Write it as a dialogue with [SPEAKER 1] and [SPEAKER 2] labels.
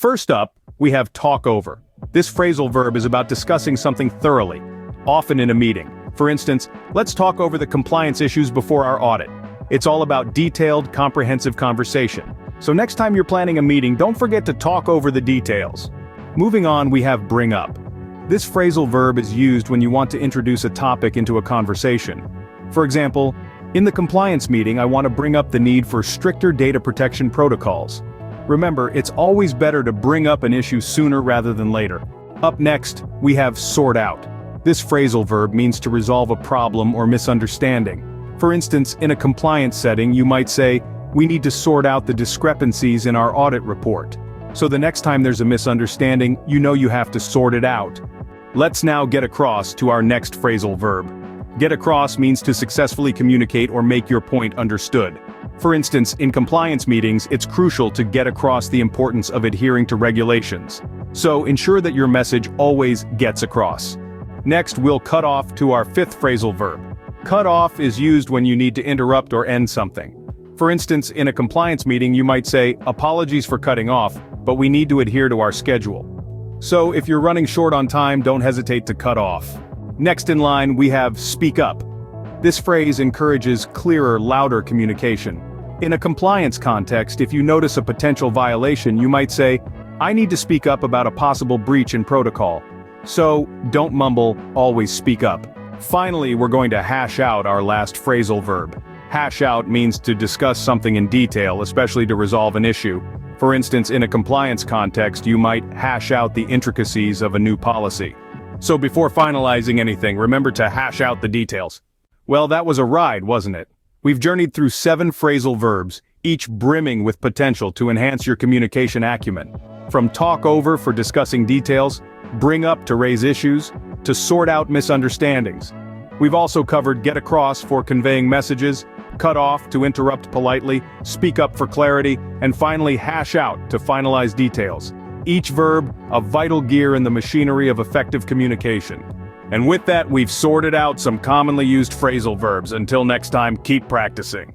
[SPEAKER 1] First up, we have talk over. This phrasal verb is about discussing something thoroughly, often in a meeting. For instance, let's talk over the compliance issues before our audit. It's all about detailed, comprehensive conversation. So next time you're planning a meeting, don't forget to talk over the details. Moving on, we have bring up. This phrasal verb is used when you want to introduce a topic into a conversation. For example, in the compliance meeting, I want to bring up the need for stricter data protection protocols. Remember, it's always better to bring up an issue sooner rather than later. Up next, we have sort out. This phrasal verb means to resolve a problem or misunderstanding. For instance, in a compliance setting, you might say, "We need to sort out the discrepancies in our audit report." So the next time there's a misunderstanding, you know you have to sort it out. Let's now get across to our next phrasal verb. Get across means to successfully communicate or make your point understood. For instance, in compliance meetings, it's crucial to get across the importance of adhering to regulations. So ensure that your message always gets across. Next, we'll cut off to our fifth phrasal verb. Cut off is used when you need to interrupt or end something. For instance, in a compliance meeting, you might say, "Apologies for cutting off, but we need to adhere to our schedule." So if you're running short on time, don't hesitate to cut off. Next in line, we have speak up. This phrase encourages clearer, louder communication. In a compliance context, if you notice a potential violation, you might say, "I need to speak up about a possible breach in protocol." So, don't mumble, always speak up. Finally, we're going to hash out our last phrasal verb. Hash out means to discuss something in detail, especially to resolve an issue. For instance, in a compliance context, you might hash out the intricacies of a new policy. So before finalizing anything, remember to hash out the details. Well, that was a ride, wasn't it? We've journeyed through 7 phrasal verbs, each brimming with potential to enhance your communication acumen. From talk over for discussing details, bring up to raise issues, to sort out misunderstandings. We've also covered get across for conveying messages, cut off to interrupt politely, speak up for clarity, and finally hash out to finalize details. Each verb, a vital gear in the machinery of effective communication. And with that, we've sorted out some commonly used phrasal verbs. Until next time, keep practicing.